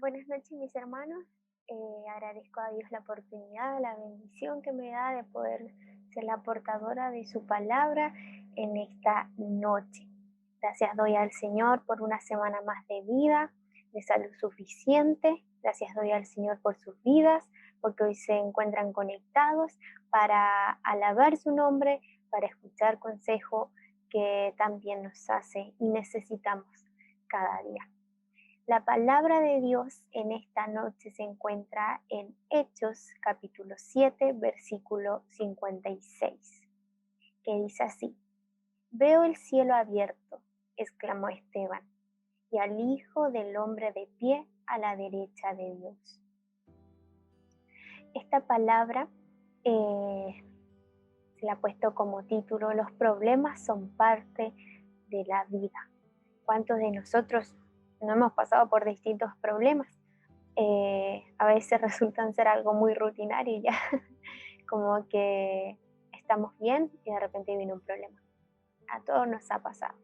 Buenas noches, mis hermanos. Agradezco a Dios la oportunidad, la bendición que me da de poder ser la portadora de su palabra en esta noche. Gracias doy al Señor por una semana más de vida, de salud suficiente. Gracias doy al Señor por sus vidas, porque hoy se encuentran conectados para alabar su nombre, para escuchar consejo que también nos hace y necesitamos cada día. La palabra de Dios en esta noche se encuentra en Hechos capítulo 7, versículo 56, que dice así: Veo el cielo abierto, exclamó Esteban, y al Hijo del Hombre de pie a la derecha de Dios. Esta palabra se la ha puesto como título: Los problemas son parte de la vida. ¿Cuántos de nosotros no hemos pasado por distintos problemas? A veces resultan ser algo muy rutinario ya, como que estamos bien y de repente viene un problema. A todos nos ha pasado,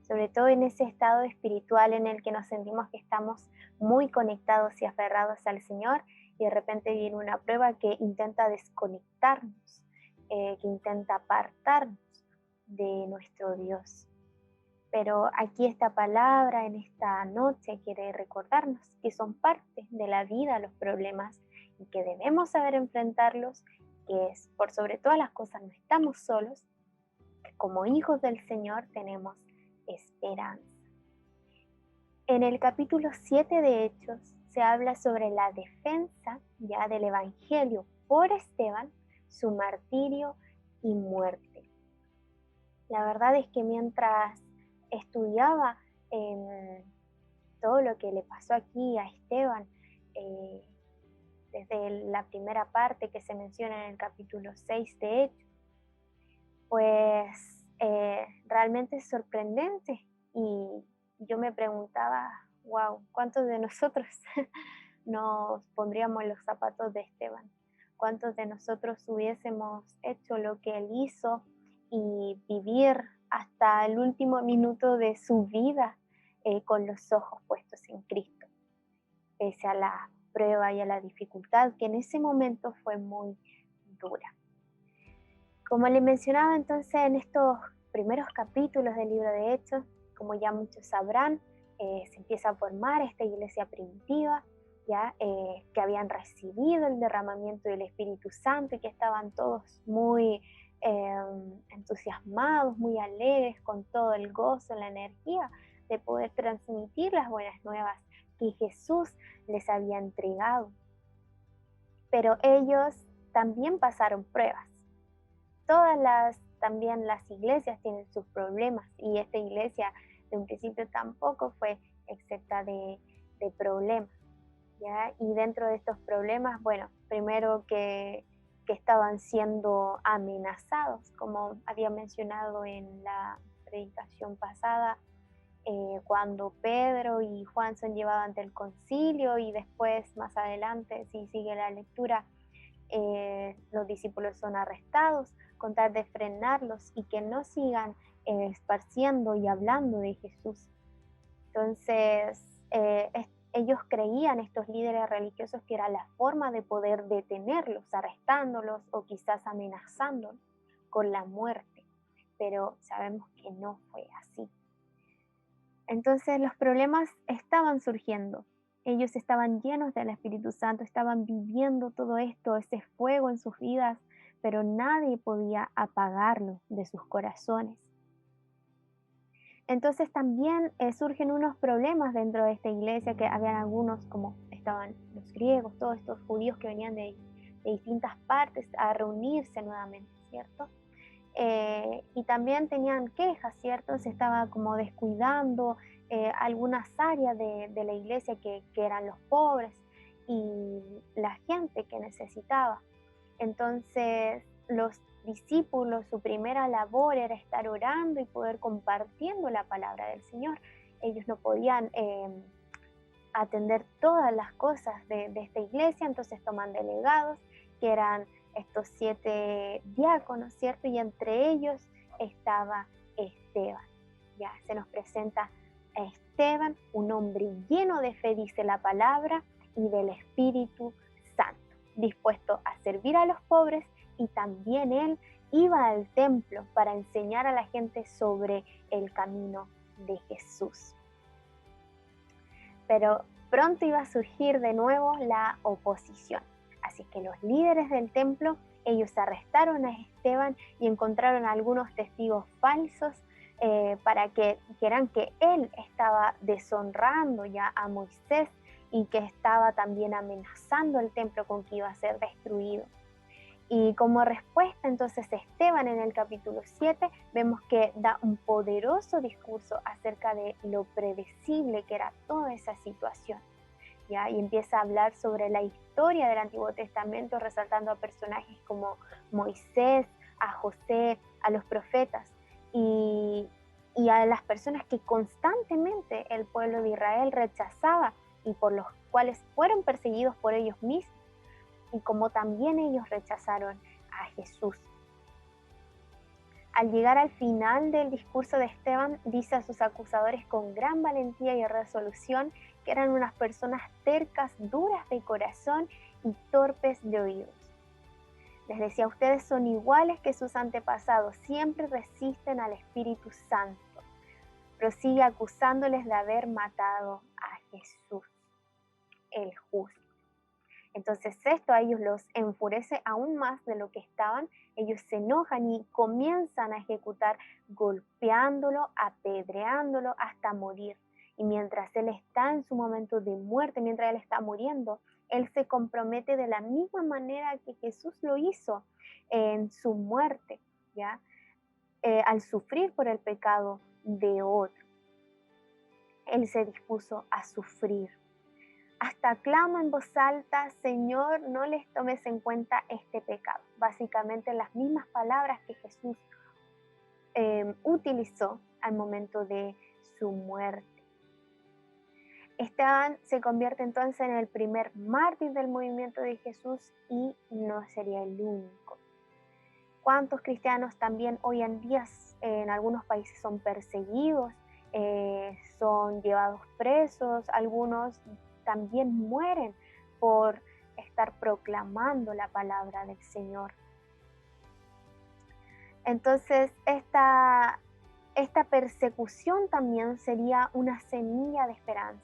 sobre todo en ese estado espiritual en el que nos sentimos que estamos muy conectados y aferrados al Señor, y de repente viene una prueba que intenta desconectarnos, que intenta apartarnos de nuestro Dios. Pero aquí esta palabra en esta noche quiere recordarnos que son parte de la vida los problemas y que debemos saber enfrentarlos, que es por sobre todas las cosas no estamos solos, que como hijos del Señor tenemos esperanza. En el capítulo 7 de Hechos se habla sobre la defensa ya del Evangelio por Esteban, su martirio y muerte. La verdad es que mientras estudiaba todo lo que le pasó aquí a Esteban, desde la primera parte que se menciona en el capítulo 6 de Hechos, pues realmente es sorprendente, y yo me preguntaba, wow, ¿cuántos de nosotros nos pondríamos en los zapatos de Esteban? ¿Cuántos de nosotros hubiésemos hecho lo que él hizo y vivir hasta el último minuto de su vida con los ojos puestos en Cristo, pese a la prueba y a la dificultad que en ese momento fue muy dura? Como le mencionaba entonces en estos primeros capítulos del libro de Hechos, como ya muchos sabrán, se empieza a formar esta iglesia primitiva, ya que habían recibido el derramamiento del Espíritu Santo y que estaban todos muy entusiasmados, muy alegres, con todo el gozo, la energía de poder transmitir las buenas nuevas que Jesús les había entregado. Pero ellos también pasaron pruebas. También las iglesias tienen sus problemas, y esta iglesia de un principio tampoco fue exenta de problemas, ¿ya? Y dentro de estos problemas, bueno, primero que estaban siendo amenazados, como había mencionado en la predicación pasada, cuando Pedro y Juan son llevados ante el concilio, y después más adelante, si sigue la lectura, los discípulos son arrestados con tal de frenarlos y que no sigan esparciendo y hablando de Jesús. Entonces, ellos creían, estos líderes religiosos, que era la forma de poder detenerlos, arrestándolos o quizás amenazándolos con la muerte, pero sabemos que no fue así. Entonces los problemas estaban surgiendo. Ellos estaban llenos del Espíritu Santo, estaban viviendo todo esto, ese fuego en sus vidas, pero nadie podía apagarlo de sus corazones. Entonces también surgen unos problemas dentro de esta iglesia, que habían algunos, como estaban los griegos, todos estos judíos que venían de distintas partes a reunirse nuevamente, ¿cierto? Y también tenían quejas, ¿cierto? Se estaba como descuidando algunas áreas de la iglesia que eran los pobres y la gente que necesitaba. Entonces los discípulos, su primera labor era estar orando y poder compartiendo la palabra del Señor. Ellos no podían atender todas las cosas de esta iglesia, entonces toman delegados, que eran estos 7 diáconos, ¿cierto? Y entre ellos estaba Esteban. Ya se nos presenta a Esteban, un hombre lleno de fe, dice la palabra, y del Espíritu Santo, dispuesto a servir a los pobres, y también él iba al templo para enseñar a la gente sobre el camino de Jesús. Pero pronto iba a surgir de nuevo la oposición. Así que los líderes del templo, ellos arrestaron a Esteban y encontraron a algunos testigos falsos para que dijeran que él estaba deshonrando ya a Moisés y que estaba también amenazando el templo con que iba a ser destruido. Y como respuesta, entonces, Esteban en el capítulo 7 vemos que da un poderoso discurso acerca de lo predecible que era toda esa situación, ¿ya? Y empieza a hablar sobre la historia del Antiguo Testamento, resaltando a personajes como Moisés, a José, a los profetas y a las personas que constantemente el pueblo de Israel rechazaba y por los cuales fueron perseguidos por ellos mismos, y como también ellos rechazaron a Jesús. Al llegar al final del discurso de Esteban, dice a sus acusadores con gran valentía y resolución que eran unas personas tercas, duras de corazón y torpes de oídos. Les decía, ustedes son iguales que sus antepasados, siempre resisten al Espíritu Santo. Prosigue acusándoles de haber matado a Jesús, el justo. Entonces esto a ellos los enfurece aún más de lo que estaban. Ellos se enojan y comienzan a ejecutar golpeándolo, apedreándolo hasta morir. Y mientras él está en su momento de muerte, mientras él está muriendo, él se compromete de la misma manera que Jesús lo hizo en su muerte, ¿ya? Al sufrir por el pecado de otro. Él se dispuso a sufrir. Hasta clama en voz alta, Señor, no les tomes en cuenta este pecado. Básicamente las mismas palabras que Jesús utilizó al momento de su muerte. Esteban se convierte entonces en el primer mártir del movimiento de Jesús y no sería el único. ¿Cuántos cristianos también hoy en día en algunos países son perseguidos, son llevados presos, algunos también mueren por estar proclamando la palabra del Señor? Entonces, esta persecución también sería una semilla de esperanza.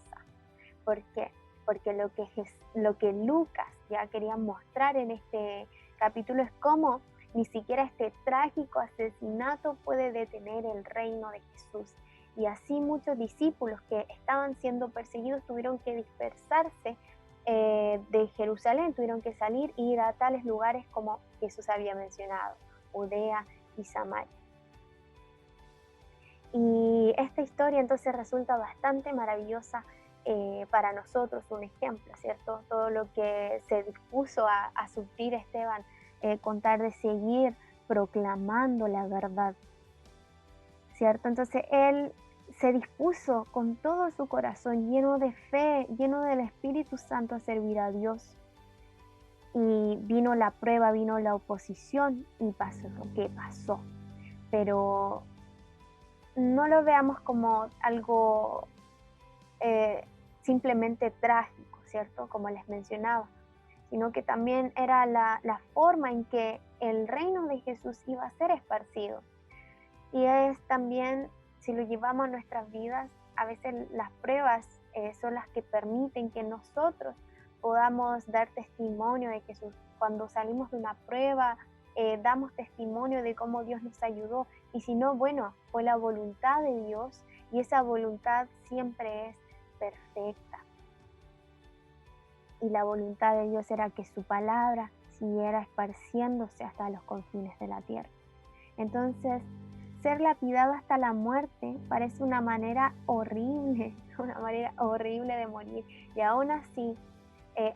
¿Por qué? Porque lo que Lucas ya quería mostrar en este capítulo es cómo ni siquiera este trágico asesinato puede detener el reino de Jesús. Y así muchos discípulos que estaban siendo perseguidos tuvieron que dispersarse de Jerusalén, tuvieron que salir e ir a tales lugares como Jesús había mencionado, Judea y Samaria. Y esta historia entonces resulta bastante maravillosa para nosotros, un ejemplo, ¿cierto? Todo lo que se dispuso a sufrir Esteban con tal de seguir proclamando la verdad, ¿cierto? Entonces él se dispuso con todo su corazón, lleno de fe, lleno del Espíritu Santo, a servir a Dios. Y vino la prueba, vino la oposición y pasó lo que pasó. Pero no lo veamos como algo simplemente trágico, ¿cierto? Como les mencionaba, sino que también era la forma en que el reino de Jesús iba a ser esparcido. Y es también, si lo llevamos a nuestras vidas, a veces las pruebas son las que permiten que nosotros podamos dar testimonio de Jesús. Cuando salimos de una prueba, damos testimonio de cómo Dios nos ayudó. Y si no, bueno, fue la voluntad de Dios y esa voluntad siempre es perfecta. Y la voluntad de Dios era que su palabra siguiera esparciéndose hasta los confines de la tierra. Entonces, ser lapidado hasta la muerte parece una manera horrible de morir. Y aún así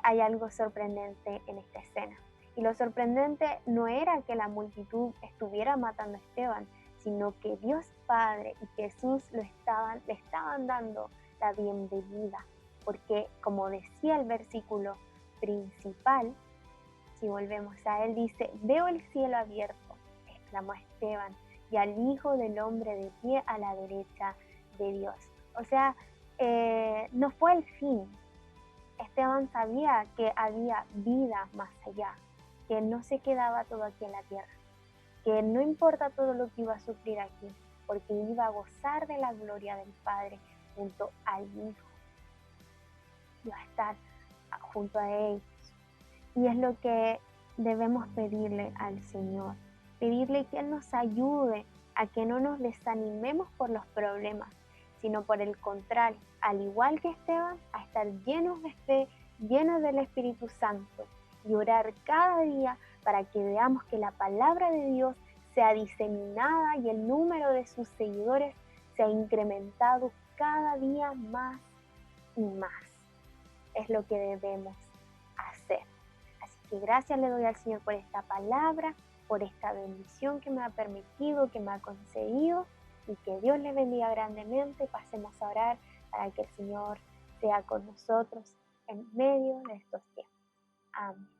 hay algo sorprendente en esta escena. Y lo sorprendente no era que la multitud estuviera matando a Esteban, sino que Dios Padre y Jesús le estaban dando la bienvenida. Porque como decía el versículo principal, si volvemos a él, dice, veo el cielo abierto, exclamó Esteban, y al Hijo del Hombre de pie a la derecha de Dios. O sea, no fue el fin. Esteban sabía que había vida más allá, que no se quedaba todo aquí en la tierra, que no importa todo lo que iba a sufrir aquí, porque iba a gozar de la gloria del Padre junto al Hijo. Iba a estar junto a ellos. Y es lo que debemos pedirle al Señor, pedirle que Él nos ayude a que no nos desanimemos por los problemas, sino por el contrario, al igual que Esteban, a estar llenos de fe, llenos del Espíritu Santo y orar cada día para que veamos que la palabra de Dios sea diseminada y el número de sus seguidores sea incrementado cada día más y más. Es lo que debemos hacer. Así que gracias le doy al Señor por esta palabra, por esta bendición que me ha permitido, que me ha concedido, y que Dios le bendiga grandemente. Pasemos a orar para que el Señor sea con nosotros en medio de estos tiempos. Amén.